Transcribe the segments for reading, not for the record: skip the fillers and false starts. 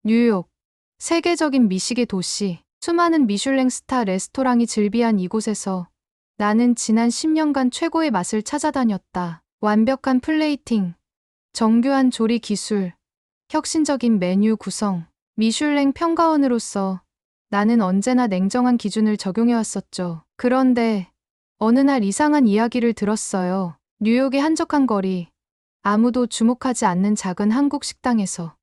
뉴욕, 세계적인 미식의 도시, 수많은 미슐랭 스타 레스토랑이 즐비한 이곳에서 나는 지난 10년간 최고의 맛을 찾아다녔다. 완벽한 플레이팅, 정교한 조리 기술, 혁신적인 메뉴 구성, 미슐랭 평가원으로서 나는 언제나 냉정한 기준을 적용해왔었죠. 그런데 어느 날 이상한 이야기를 들었어요. 뉴욕의 한적한 거리, 아무도 주목하지 않는 작은 한국 식당에서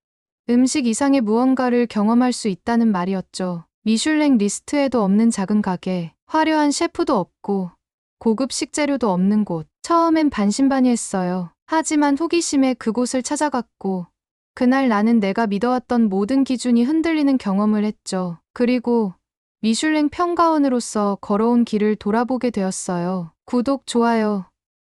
음식 이상의 무언가를 경험할 수 있다는 말이었죠. 미슐랭 리스트에도 없는 작은 가게, 화려한 셰프도 없고 고급 식재료도 없는 곳. 처음엔 반신반의했어요. 하지만 호기심에 그곳을 찾아갔고 그날 나는 내가 믿어왔던 모든 기준이 흔들리는 경험을 했죠. 그리고 미슐랭 평가원으로서 걸어온 길을 돌아보게 되었어요. 구독, 좋아요,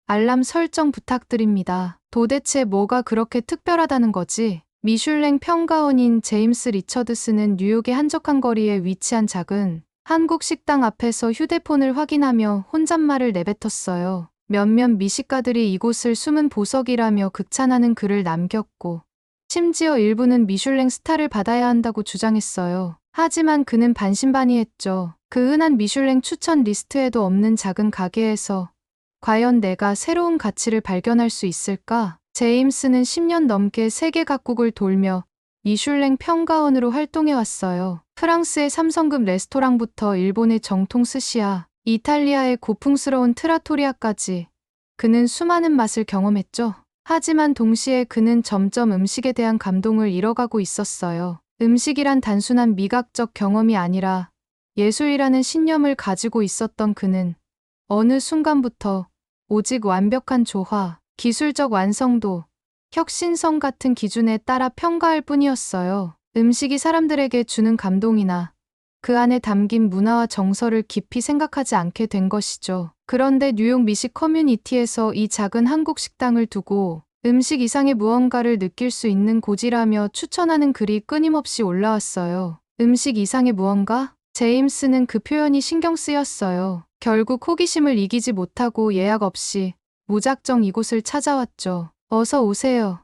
알람 설정 부탁드립니다. 도대체 뭐가 그렇게 특별하다는 거지? 미슐랭 평가원인 제임스 리처드스는 뉴욕의 한적한 거리에 위치한 작은 한국 식당 앞에서 휴대폰을 확인하며 혼잣말을 내뱉었어요. 몇몇 미식가들이 이곳을 숨은 보석이라며 극찬하는 글을 남겼고 심지어 일부는 미슐랭 스타를 받아야 한다고 주장했어요. 하지만 그는 반신반의했죠. 그 흔한 미슐랭 추천 리스트에도 없는 작은 가게에서 과연 내가 새로운 가치를 발견할 수 있을까? 제임스는 10년 넘게 세계 각국을 돌며 미슐랭 평가원으로 활동해왔어요. 프랑스의 삼성급 레스토랑부터 일본의 정통 스시야, 이탈리아의 고풍스러운 트라토리아까지 그는 수많은 맛을 경험했죠. 하지만 동시에 그는 점점 음식에 대한 감동을 잃어가고 있었어요. 음식이란 단순한 미각적 경험이 아니라 예술이라는 신념을 가지고 있었던 그는 어느 순간부터 오직 완벽한 조화, 기술적 완성도, 혁신성 같은 기준에 따라 평가할 뿐이었어요. 음식이 사람들에게 주는 감동이나 그 안에 담긴 문화와 정서를 깊이 생각하지 않게 된 것이죠. 그런데 뉴욕 미식 커뮤니티에서 이 작은 한국 식당을 두고 음식 이상의 무언가를 느낄 수 있는 곳이라며 추천하는 글이 끊임없이 올라왔어요. 음식 이상의 무언가? 제임스는 그 표현이 신경 쓰였어요. 결국 호기심을 이기지 못하고 예약 없이 무작정 이곳을 찾아왔죠. 어서 오세요.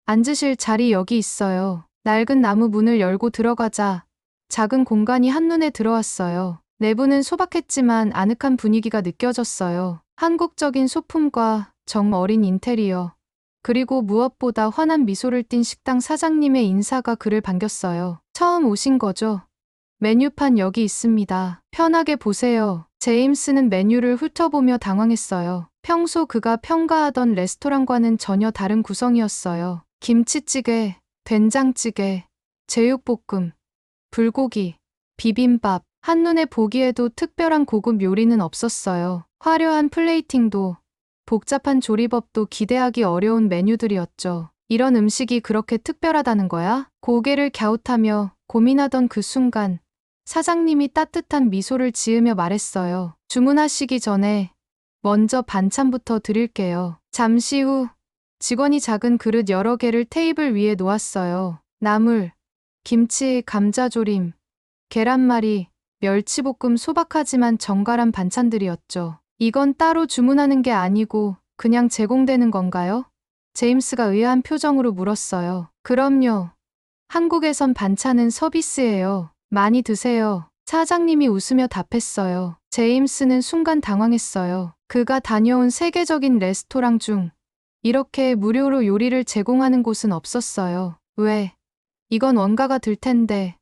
앉으실 자리 여기 있어요. 낡은 나무 문을 열고 들어가자 작은 공간이 한눈에 들어왔어요. 내부는 소박했지만 아늑한 분위기가 느껴졌어요. 한국적인 소품과 정 어린 인테리어, 그리고 무엇보다 환한 미소를 띤 식당 사장님의 인사가 그를 반겼어요. 처음 오신 거죠? 메뉴판 여기 있습니다. 편하게 보세요. 제임스는 메뉴를 훑어보며 당황했어요. 평소 그가 평가하던 레스토랑과는 전혀 다른 구성이었어요. 김치찌개, 된장찌개, 제육볶음, 불고기, 비빔밥, 한눈에 보기에도 특별한 고급 요리는 없었어요. 화려한 플레이팅도, 복잡한 조리법도 기대하기 어려운 메뉴들이었죠. 이런 음식이 그렇게 특별하다는 거야? 고개를 갸웃하며 고민하던 그 순간 사장님이 따뜻한 미소를 지으며 말했어요. 주문하시기 전에 먼저 반찬부터 드릴게요. 잠시 후 직원이 작은 그릇 여러 개를 테이블 위에 놓았어요. 나물, 김치, 감자조림, 계란말이, 멸치볶음, 소박하지만 정갈한 반찬들이었죠. 이건 따로 주문하는 게 아니고 그냥 제공되는 건가요? 제임스가 의아한 표정으로 물었어요. 그럼요. 한국에선 반찬은 서비스예요. 많이 드세요. 사장님이 웃으며 답했어요. 제임스는 순간 당황했어요. 그가 다녀온 세계적인 레스토랑 중 이렇게 무료로 요리를 제공하는 곳은 없었어요. 왜? 이건 원가가 들 텐데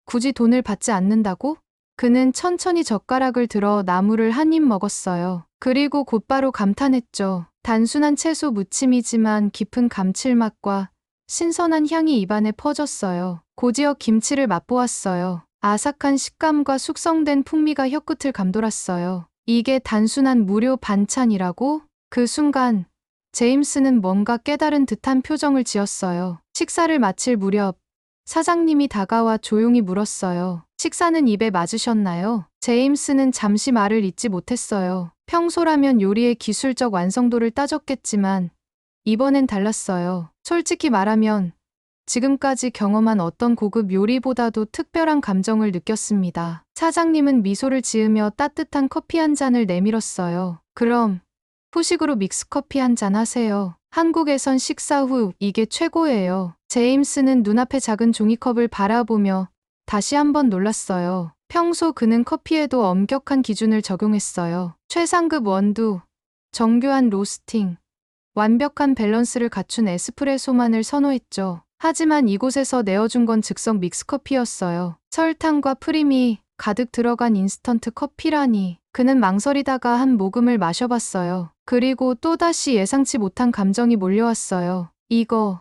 굳이 돈을 받지 않는다고? 그는 천천히 젓가락을 들어 나물을 한 입 먹었어요. 그리고 곧바로 감탄했죠. 단순한 채소 무침이지만 깊은 감칠맛과 신선한 향이 입안에 퍼졌어요. 고지역 김치를 맛보았어요. 아삭한 식감과 숙성된 풍미가 혀끝을 감돌았어요. 이게 단순한 무료 반찬이라고? 그 순간 제임스는 뭔가 깨달은 듯한 표정을 지었어요. 식사를 마칠 무렵 사장님이 다가와 조용히 물었어요. 식사는 입에 맞으셨나요? 제임스는 잠시 말을 잇지 못했어요. 평소라면 요리의 기술적 완성도를 따졌겠지만 이번엔 달랐어요. 솔직히 말하면 지금까지 경험한 어떤 고급 요리보다도 특별한 감정을 느꼈습니다. 사장님은 미소를 지으며 따뜻한 커피 한 잔을 내밀었어요. 그럼 후식으로 믹스커피 한 잔 하세요. 한국에선 식사 후 이게 최고예요. 제임스는 눈앞의 작은 종이컵을 바라보며 다시 한번 놀랐어요. 평소 그는 커피에도 엄격한 기준을 적용했어요. 최상급 원두, 정교한 로스팅, 완벽한 밸런스를 갖춘 에스프레소만을 선호했죠. 하지만 이곳에서 내어준 건 즉석 믹스커피였어요. 설탕과 프림이 가득 들어간 인스턴트 커피라니. 그는 망설이다가 한 모금을 마셔봤어요. 그리고 또다시 예상치 못한 감정이 몰려왔어요. 이거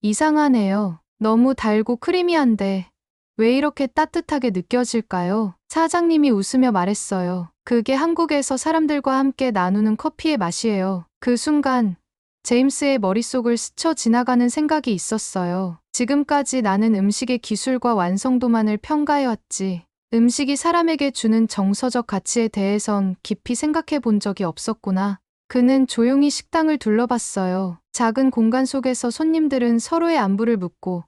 이상하네요. 너무 달고 크리미한데 왜 이렇게 따뜻하게 느껴질까요? 사장님이 웃으며 말했어요. 그게 한국에서 사람들과 함께 나누는 커피의 맛이에요. 그 순간 제임스의 머릿속을 스쳐 지나가는 생각이 있었어요. 지금까지 나는 음식의 기술과 완성도만을 평가해왔지. 음식이 사람에게 주는 정서적 가치에 대해선 깊이 생각해 본 적이 없었구나. 그는 조용히 식당을 둘러봤어요. 작은 공간 속에서 손님들은 서로의 안부를 묻고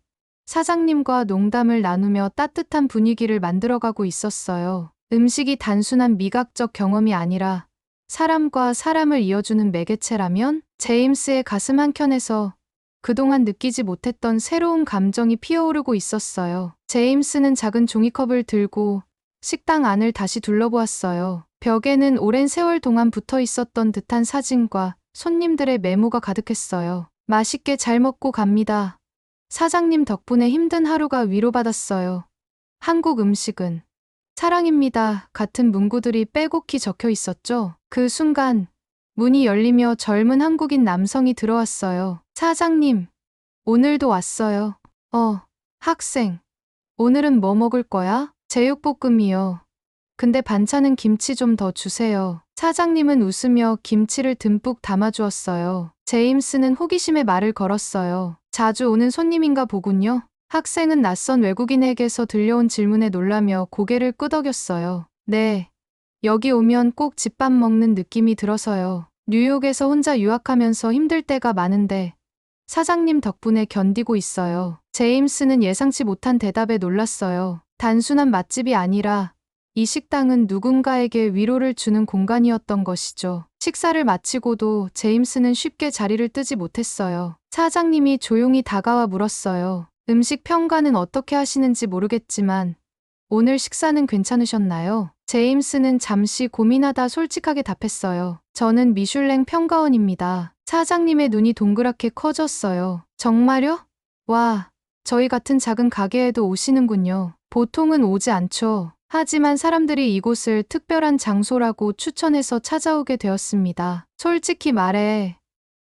사장님과 농담을 나누며 따뜻한 분위기를 만들어가고 있었어요. 음식이 단순한 미각적 경험이 아니라 사람과 사람을 이어주는 매개체라면 제임스의 가슴 한켠에서 그동안 느끼지 못했던 새로운 감정이 피어오르고 있었어요. 제임스는 작은 종이컵을 들고 식당 안을 다시 둘러보았어요. 벽에는 오랜 세월 동안 붙어 있었던 듯한 사진과 손님들의 메모가 가득했어요. 맛있게 잘 먹고 갑니다. 사장님 덕분에 힘든 하루가 위로받았어요. 한국 음식은 사랑입니다. 같은 문구들이 빼곡히 적혀 있었죠. 그 순간 문이 열리며 젊은 한국인 남성이 들어왔어요. 사장님, 오늘도 왔어요. 학생, 오늘은 뭐 먹을 거야? 제육볶음이요. 근데 반찬은 김치 좀 더 주세요. 사장님은 웃으며 김치를 듬뿍 담아주었어요. 제임스는 호기심에 말을 걸었어요. 자주 오는 손님인가 보군요. 학생은 낯선 외국인에게서 들려온 질문에 놀라며 고개를 끄덕였어요. 네. 여기 오면 꼭 집밥 먹는 느낌이 들어서요. 뉴욕에서 혼자 유학하면서 힘들 때가 많은데 사장님 덕분에 견디고 있어요. 제임스는 예상치 못한 대답에 놀랐어요. 단순한 맛집이 아니라 이 식당은 누군가에게 위로를 주는 공간이었던 것이죠. 식사를 마치고도 제임스는 쉽게 자리를 뜨지 못했어요. 사장님이 조용히 다가와 물었어요. 음식 평가는 어떻게 하시는지 모르겠지만 오늘 식사는 괜찮으셨나요? 제임스는 잠시 고민하다 솔직하게 답했어요. 저는 미슐랭 평가원입니다. 사장님의 눈이 동그랗게 커졌어요. 정말요? 와, 저희 같은 작은 가게에도 오시는군요. 보통은 오지 않죠. 하지만 사람들이 이곳을 특별한 장소라고 추천해서 찾아오게 되었습니다. 솔직히 말해,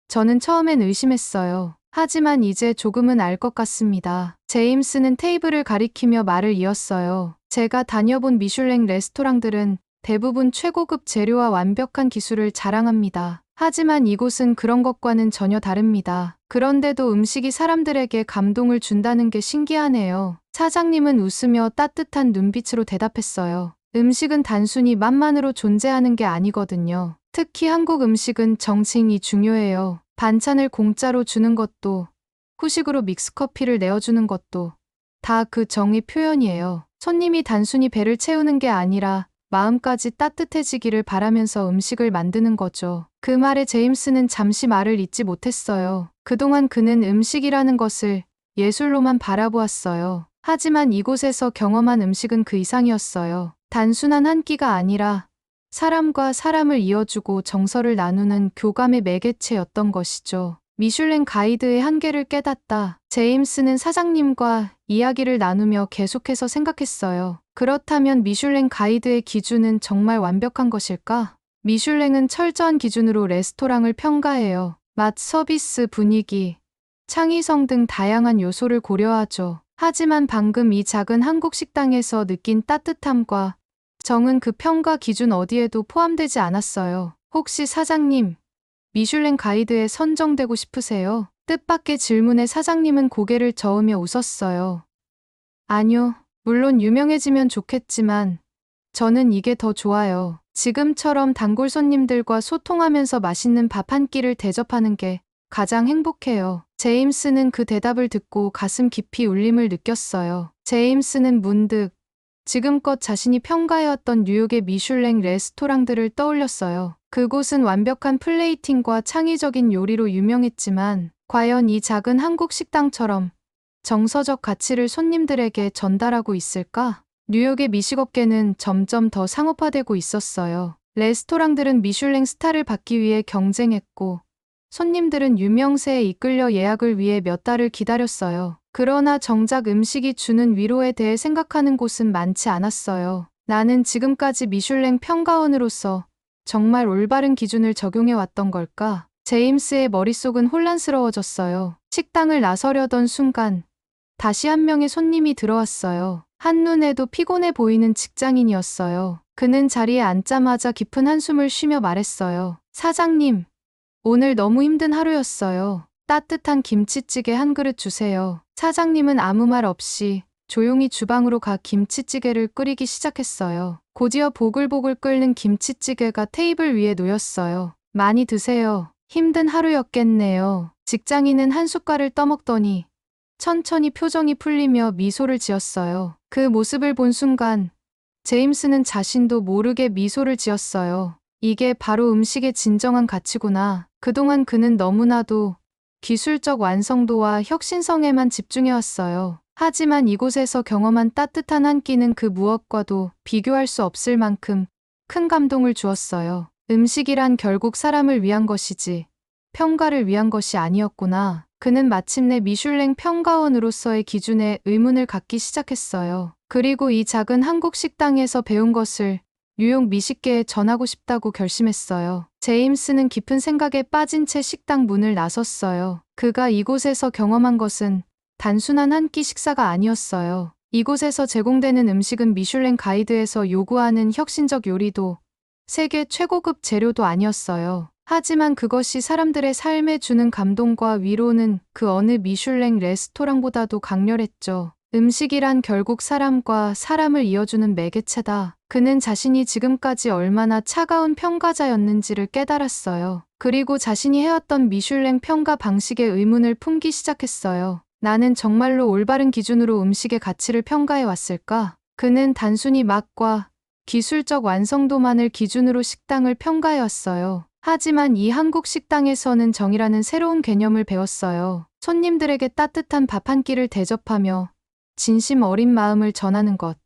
저는 처음엔 의심했어요. 하지만 이제 조금은 알 것 같습니다. 제임스는 테이블을 가리키며 말을 이었어요. 제가 다녀본 미슐랭 레스토랑들은 대부분 최고급 재료와 완벽한 기술을 자랑합니다. 하지만 이곳은 그런 것과는 전혀 다릅니다. 그런데도 음식이 사람들에게 감동을 준다는 게 신기하네요. 사장님은 웃으며 따뜻한 눈빛으로 대답했어요. 음식은 단순히 맛만으로 존재하는 게 아니거든요. 특히 한국 음식은 정칭이 중요해요. 반찬을 공짜로 주는 것도, 후식으로 믹스커피를 내어주는 것도 다 그 정의 표현이에요. 손님이 단순히 배를 채우는 게 아니라 마음까지 따뜻해지기를 바라면서 음식을 만드는 거죠. 그 말에 제임스는 잠시 말을 잇지 못했어요. 그동안 그는 음식이라는 것을 예술로만 바라보았어요. 하지만 이곳에서 경험한 음식은 그 이상이었어요. 단순한 한 끼가 아니라 사람과 사람을 이어주고 정서를 나누는 교감의 매개체였던 것이죠. 미슐랭 가이드의 한계를 깨닫다. 제임스는 사장님과 이야기를 나누며 계속해서 생각했어요. 그렇다면 미슐랭 가이드의 기준은 정말 완벽한 것일까? 미슐랭은 철저한 기준으로 레스토랑을 평가해요. 맛, 서비스, 분위기, 창의성 등 다양한 요소를 고려하죠. 하지만 방금 이 작은 한국 식당에서 느낀 따뜻함과 정은 그 평가 기준 어디에도 포함되지 않았어요. 혹시 사장님, 미슐랭 가이드에 선정되고 싶으세요? 뜻밖의 질문에 사장님은 고개를 저으며 웃었어요. 아니요, 물론 유명해지면 좋겠지만 저는 이게 더 좋아요. 지금처럼 단골 손님들과 소통하면서 맛있는 밥 한 끼를 대접하는 게 가장 행복해요. 제임스는 그 대답을 듣고 가슴 깊이 울림을 느꼈어요. 제임스는 문득 지금껏 자신이 평가해왔던 뉴욕의 미슐랭 레스토랑들을 떠올렸어요. 그곳은 완벽한 플레이팅과 창의적인 요리로 유명했지만 과연 이 작은 한국 식당처럼 정서적 가치를 손님들에게 전달하고 있을까? 뉴욕의 미식업계는 점점 더 상업화되고 있었어요. 레스토랑들은 미슐랭 스타를 받기 위해 경쟁했고, 손님들은 유명세에 이끌려 예약을 위해 몇 달을 기다렸어요. 그러나 정작 음식이 주는 위로에 대해 생각하는 곳은 많지 않았어요. 나는 지금까지 미슐랭 평가원으로서 정말 올바른 기준을 적용해 왔던 걸까? 제임스의 머릿속은 혼란스러워졌어요. 식당을 나서려던 순간 다시 한 명의 손님이 들어왔어요. 한눈에도 피곤해 보이는 직장인이었어요. 그는 자리에 앉자마자 깊은 한숨을 쉬며 말했어요. 사장님, 오늘 너무 힘든 하루였어요. 따뜻한 김치찌개 한 그릇 주세요. 사장님은 아무 말 없이 조용히 주방으로 가 김치찌개를 끓이기 시작했어요. 곧이어 보글보글 끓는 김치찌개가 테이블 위에 놓였어요. 많이 드세요. 힘든 하루였겠네요. 직장인은 한 숟갈을 떠먹더니 천천히 표정이 풀리며 미소를 지었어요. 그 모습을 본 순간 제임스는 자신도 모르게 미소를 지었어요. 이게 바로 음식의 진정한 가치구나. 그동안 그는 너무나도 기술적 완성도와 혁신성에만 집중해왔어요. 하지만 이곳에서 경험한 따뜻한 한 끼는 그 무엇과도 비교할 수 없을 만큼 큰 감동을 주었어요. 음식이란 결국 사람을 위한 것이지 평가를 위한 것이 아니었구나. 그는 마침내 미슐랭 평가원으로서의 기준에 의문을 갖기 시작했어요. 그리고 이 작은 한국 식당에서 배운 것을 뉴욕 미식계에 전하고 싶다고 결심했어요. 제임스는 깊은 생각에 빠진 채 식당 문을 나섰어요. 그가 이곳에서 경험한 것은 단순한 한 끼 식사가 아니었어요. 이곳에서 제공되는 음식은 미슐랭 가이드에서 요구하는 혁신적 요리도 세계 최고급 재료도 아니었어요. 하지만 그것이 사람들의 삶에 주는 감동과 위로는 그 어느 미슐랭 레스토랑보다도 강렬했죠. 음식이란 결국 사람과 사람을 이어주는 매개체다. 그는 자신이 지금까지 얼마나 차가운 평가자였는지를 깨달았어요. 그리고 자신이 해왔던 미슐랭 평가 방식에 의문을 품기 시작했어요. 나는 정말로 올바른 기준으로 음식의 가치를 평가해 왔을까? 그는 단순히 맛과 기술적 완성도만을 기준으로 식당을 평가해 왔어요. 하지만 이 한국 식당에서는 정이라는 새로운 개념을 배웠어요. 손님들에게 따뜻한 밥 한 끼를 대접하며 진심 어린 마음을 전하는 것.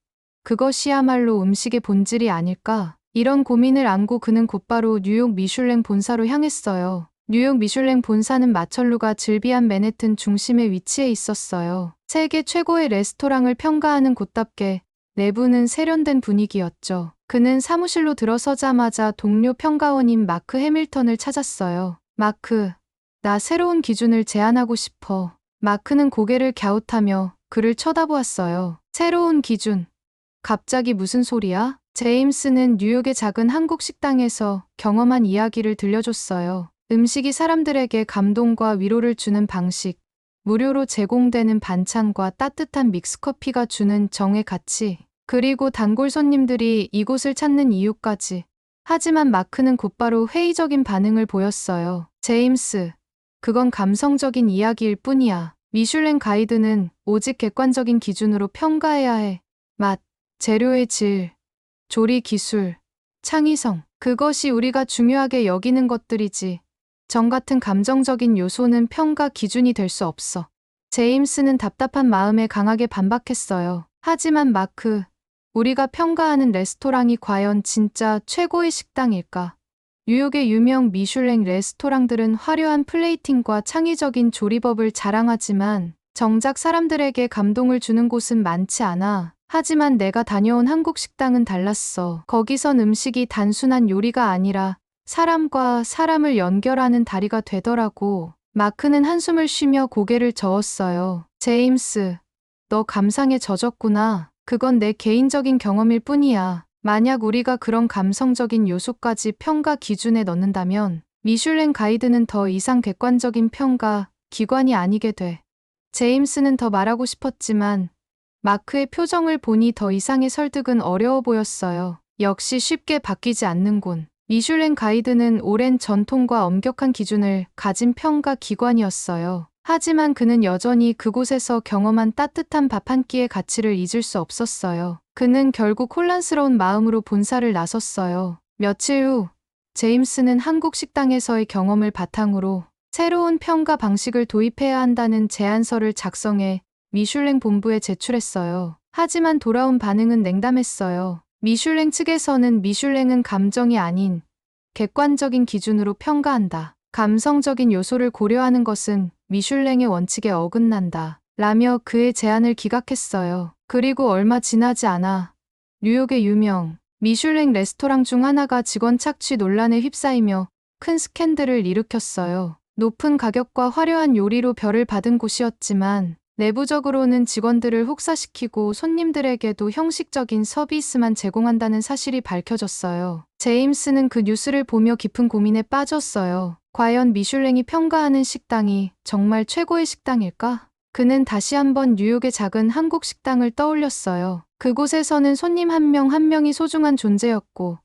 그것이야말로 음식의 본질이 아닐까? 이런 고민을 안고 그는 곧바로 뉴욕 미슐랭 본사로 향했어요. 뉴욕 미슐랭 본사는 마철루가 즐비한 맨해튼 중심에 위치해 있었어요. 세계 최고의 레스토랑을 평가하는 곳답게 내부는 세련된 분위기였죠. 그는 사무실로 들어서자마자 동료 평가원인 마크 해밀턴을 찾았어요. 마크, 나 새로운 기준을 제안하고 싶어. 마크는 고개를 갸웃하며 그를 쳐다보았어요. 새로운 기준. 갑자기 무슨 소리야? 제임스는 뉴욕의 작은 한국 식당에서 경험한 이야기를 들려줬어요. 음식이 사람들에게 감동과 위로를 주는 방식, 무료로 제공되는 반찬과 따뜻한 믹스커피가 주는 정의 가치, 그리고 단골 손님들이 이곳을 찾는 이유까지. 하지만 마크는 곧바로 회의적인 반응을 보였어요. 제임스, 그건 감성적인 이야기일 뿐이야. 미슐랭 가이드는 오직 객관적인 기준으로 평가해야 해. 맛, 재료의 질, 조리 기술, 창의성. 그것이 우리가 중요하게 여기는 것들이지. 정 같은 감정적인 요소는 평가 기준이 될 수 없어. 제임스는 답답한 마음에 강하게 반박했어요. 하지만 마크, 우리가 평가하는 레스토랑이 과연 진짜 최고의 식당일까? 뉴욕의 유명 미슐랭 레스토랑들은 화려한 플레이팅과 창의적인 조리법을 자랑하지만 정작 사람들에게 감동을 주는 곳은 많지 않아. 하지만 내가 다녀온 한국 식당은 달랐어. 거기선 음식이 단순한 요리가 아니라 사람과 사람을 연결하는 다리가 되더라고. 마크는 한숨을 쉬며 고개를 저었어요. 제임스, 너 감상에 젖었구나. 그건 내 개인적인 경험일 뿐이야. 만약 우리가 그런 감성적인 요소까지 평가 기준에 넣는다면 미슐랭 가이드는 더 이상 객관적인 평가 기관이 아니게 돼. 제임스는 더 말하고 싶었지만 마크의 표정을 보니 더 이상의 설득은 어려워 보였어요. 역시 쉽게 바뀌지 않는군. 미슐랭 가이드는 오랜 전통과 엄격한 기준을 가진 평가 기관이었어요. 하지만 그는 여전히 그곳에서 경험한 따뜻한 밥 한 끼의 가치를 잊을 수 없었어요. 그는 결국 혼란스러운 마음으로 본사를 나섰어요. 며칠 후, 제임스는 한국 식당에서의 경험을 바탕으로 새로운 평가 방식을 도입해야 한다는 제안서를 작성해 미슐랭 본부에 제출했어요. 하지만 돌아온 반응은 냉담했어요. 미슐랭 측에서는 미슐랭은 감정이 아닌 객관적인 기준으로 평가한다. 감성적인 요소를 고려하는 것은 미슐랭의 원칙에 어긋난다. 라며 그의 제안을 기각했어요. 그리고 얼마 지나지 않아 뉴욕의 유명 미슐랭 레스토랑 중 하나가 직원 착취 논란에 휩싸이며 큰 스캔들을 일으켰어요. 높은 가격과 화려한 요리로 별을 받은 곳이었지만 내부적으로는 직원들을 혹사시키고 손님들에게도 형식적인 서비스만 제공한다는 사실이 밝혀졌어요. 제임스는 그 뉴스를 보며 깊은 고민에 빠졌어요. 과연 미슐랭이 평가하는 식당이 정말 최고의 식당일까? 그는 다시 한번 뉴욕의 작은 한국 식당을 떠올렸어요. 그곳에서는 손님 한 명 한 명이 소중한 존재였고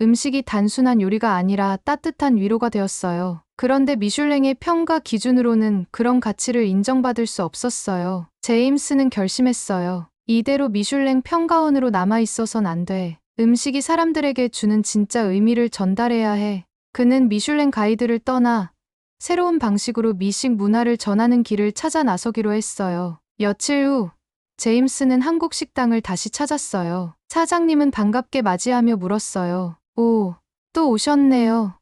음식이 단순한 요리가 아니라 따뜻한 위로가 되었어요. 그런데 미슐랭의 평가 기준으로는 그런 가치를 인정받을 수 없었어요. 제임스는 결심했어요. 이대로 미슐랭 평가원으로 남아있어선 안 돼. 음식이 사람들에게 주는 진짜 의미를 전달해야 해. 그는 미슐랭 가이드를 떠나 새로운 방식으로 미식 문화를 전하는 길을 찾아 나서기로 했어요. 며칠 후 제임스는 한국 식당을 다시 찾았어요. 사장님은 반갑게 맞이하며 물었어요. 오, 또 오셨네요.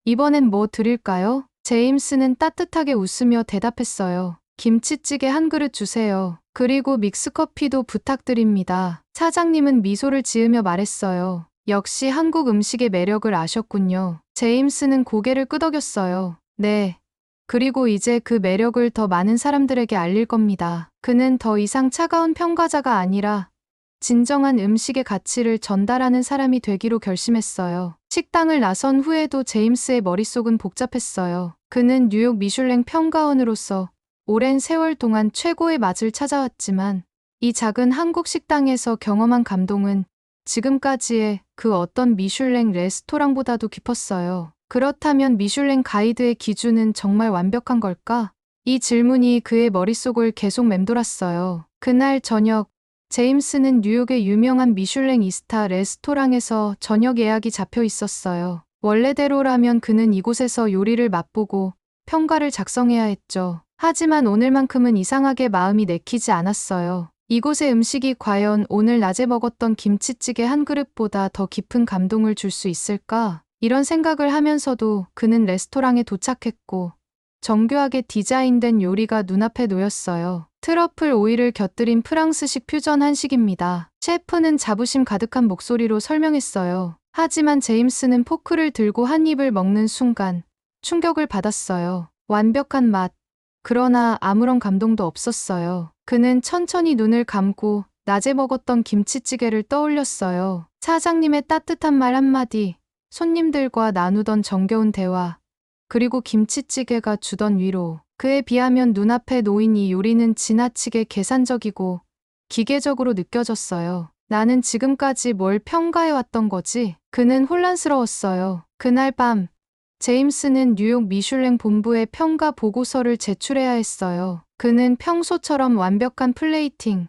이번엔 뭐 드릴까요? 제임스는 따뜻하게 웃으며 대답했어요. 김치찌개 한 그릇 주세요. 그리고 믹스커피도 부탁드립니다. 사장님은 미소를 지으며 말했어요. 역시 한국 음식의 매력을 아셨군요. 제임스는 고개를 끄덕였어요. 네. 그리고 이제 그 매력을 더 많은 사람들에게 알릴 겁니다. 그는 더 이상 차가운 평가자가 아니라 진정한 음식의 가치를 전달하는 사람이 되기로 결심했어요. 식당을 나선 후에도 제임스의 머릿속은 복잡했어요. 그는 뉴욕 미슐랭 평가원으로서 오랜 세월 동안 최고의 맛을 찾아왔지만 이 작은 한국 식당에서 경험한 감동은 지금까지의 그 어떤 미슐랭 레스토랑보다도 깊었어요. 그렇다면 미슐랭 가이드의 기준은 정말 완벽한 걸까? 이 질문이 그의 머릿속을 계속 맴돌았어요. 그날 저녁 제임스는 뉴욕의 유명한 미슐랭 2스타 레스토랑에서 저녁 예약이 잡혀 있었어요. 원래대로라면 그는 이곳에서 요리를 맛보고 평가를 작성해야 했죠. 하지만 오늘만큼은 이상하게 마음이 내키지 않았어요. 이곳의 음식이 과연 오늘 낮에 먹었던 김치찌개 한 그릇보다 더 깊은 감동을 줄 수 있을까? 이런 생각을 하면서도 그는 레스토랑에 도착했고 정교하게 디자인된 요리가 눈앞에 놓였어요. 트러플 오일을 곁들인 프랑스식 퓨전 한식입니다. 셰프는 자부심 가득한 목소리로 설명했어요. 하지만 제임스는 포크를 들고 한 입을 먹는 순간 충격을 받았어요. 완벽한 맛. 그러나 아무런 감동도 없었어요. 그는 천천히 눈을 감고 낮에 먹었던 김치찌개를 떠올렸어요. 사장님의 따뜻한 말 한마디, 손님들과 나누던 정겨운 대화, 그리고 김치찌개가 주던 위로. 그에 비하면 눈앞에 놓인 이 요리는 지나치게 계산적이고 기계적으로 느껴졌어요. 나는 지금까지 뭘 평가해왔던 거지? 그는 혼란스러웠어요. 그날 밤 제임스는 뉴욕 미슐랭 본부에 평가 보고서를 제출해야 했어요. 그는 평소처럼 완벽한 플레이팅,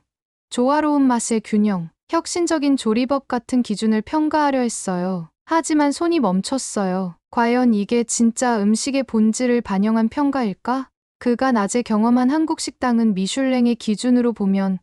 조화로운 맛의 균형, 혁신적인 조리법 같은 기준을 평가하려 했어요. 하지만 손이 멈췄어요. 과연 이게 진짜 음식의 본질을 반영한 평가일까? 그가 낮에 경험한 한국 식당은 미슐랭의 기준으로 보면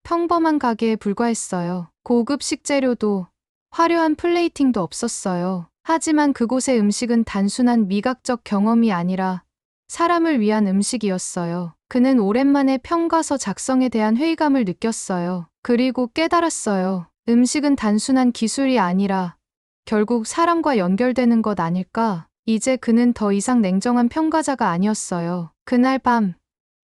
평범한 가게에 불과했어요. 고급 식재료도 화려한 플레이팅도 없었어요. 하지만 그곳의 음식은 단순한 미각적 경험이 아니라 사람을 위한 음식이었어요. 그는 오랜만에 평가서 작성에 대한 회의감을 느꼈어요. 그리고 깨달았어요. 음식은 단순한 기술이 아니라 결국 사람과 연결되는 것 아닐까? 이제 그는 더 이상 냉정한 평가자가 아니었어요. 그날 밤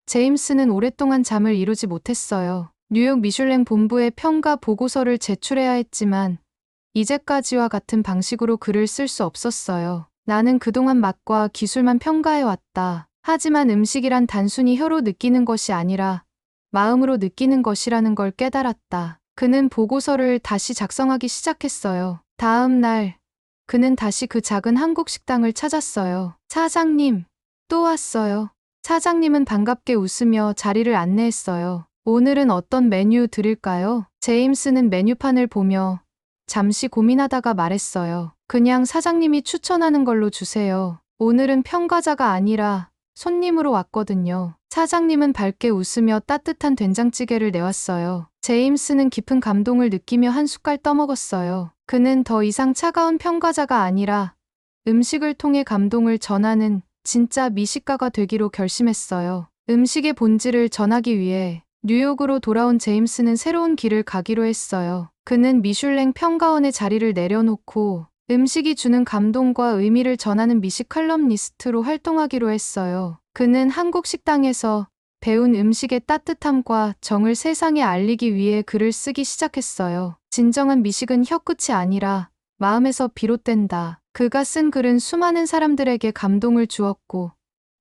제임스는 오랫동안 잠을 이루지 못했어요. 뉴욕 미슐랭 본부에 평가 보고서를 제출해야 했지만 이제까지와 같은 방식으로 글을 쓸 수 없었어요. 나는 그동안 맛과 기술만 평가해왔다. 하지만 음식이란 단순히 혀로 느끼는 것이 아니라 마음으로 느끼는 것이라는 걸 깨달았다. 그는 보고서를 다시 작성하기 시작했어요. 다음 날 그는 다시 그 작은 한국 식당을 찾았어요. 사장님, 또 왔어요. 사장님은 반갑게 웃으며 자리를 안내했어요. 오늘은 어떤 메뉴 드릴까요? 제임스는 메뉴판을 보며 잠시 고민하다가 말했어요. 그냥 사장님이 추천하는 걸로 주세요. 오늘은 평가자가 아니라 손님으로 왔거든요. 사장님은 밝게 웃으며 따뜻한 된장찌개를 내왔어요. 제임스는 깊은 감동을 느끼며 한 숟갈 떠먹었어요. 그는 더 이상 차가운 평가자가 아니라 음식을 통해 감동을 전하는 진짜 미식가가 되기로 결심했어요. 음식의 본질을 전하기 위해 뉴욕으로 돌아온 제임스는 새로운 길을 가기로 했어요. 그는 미슐랭 평가원의 자리를 내려놓고 음식이 주는 감동과 의미를 전하는 미식 칼럼니스트로 활동하기로 했어요. 그는 한국 식당에서 배운 음식의 따뜻함과 정을 세상에 알리기 위해 글을 쓰기 시작했어요. 진정한 미식은 혀끝이 아니라 마음에서 비롯된다. 그가 쓴 글은 수많은 사람들에게 감동을 주었고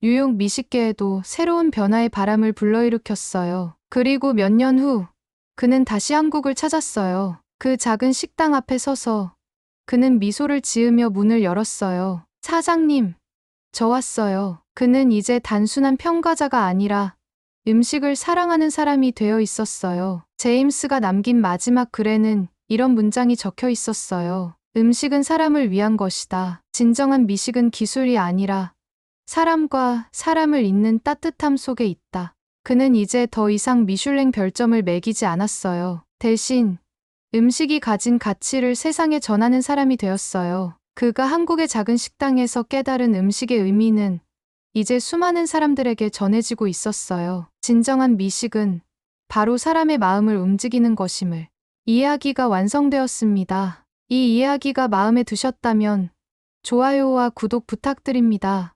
뉴욕 미식계에도 새로운 변화의 바람을 불러일으켰어요. 그리고 몇 년 후 그는 다시 한국을 찾았어요. 그 작은 식당 앞에 서서 그는 미소를 지으며 문을 열었어요. 사장님, 저 왔어요. 그는 이제 단순한 평가자가 아니라 음식을 사랑하는 사람이 되어 있었어요. 제임스가 남긴 마지막 글에는 이런 문장이 적혀 있었어요. 음식은 사람을 위한 것이다. 진정한 미식은 기술이 아니라 사람과 사람을 잇는 따뜻함 속에 있다. 그는 이제 더 이상 미슐랭 별점을 매기지 않았어요. 대신 음식이 가진 가치를 세상에 전하는 사람이 되었어요. 그가 한국의 작은 식당에서 깨달은 음식의 의미는 이제 수많은 사람들에게 전해지고 있었어요. 진정한 미식은 바로 사람의 마음을 움직이는 것임을. 이야기가 완성되었습니다. 이 이야기가 마음에 드셨다면 좋아요와 구독 부탁드립니다.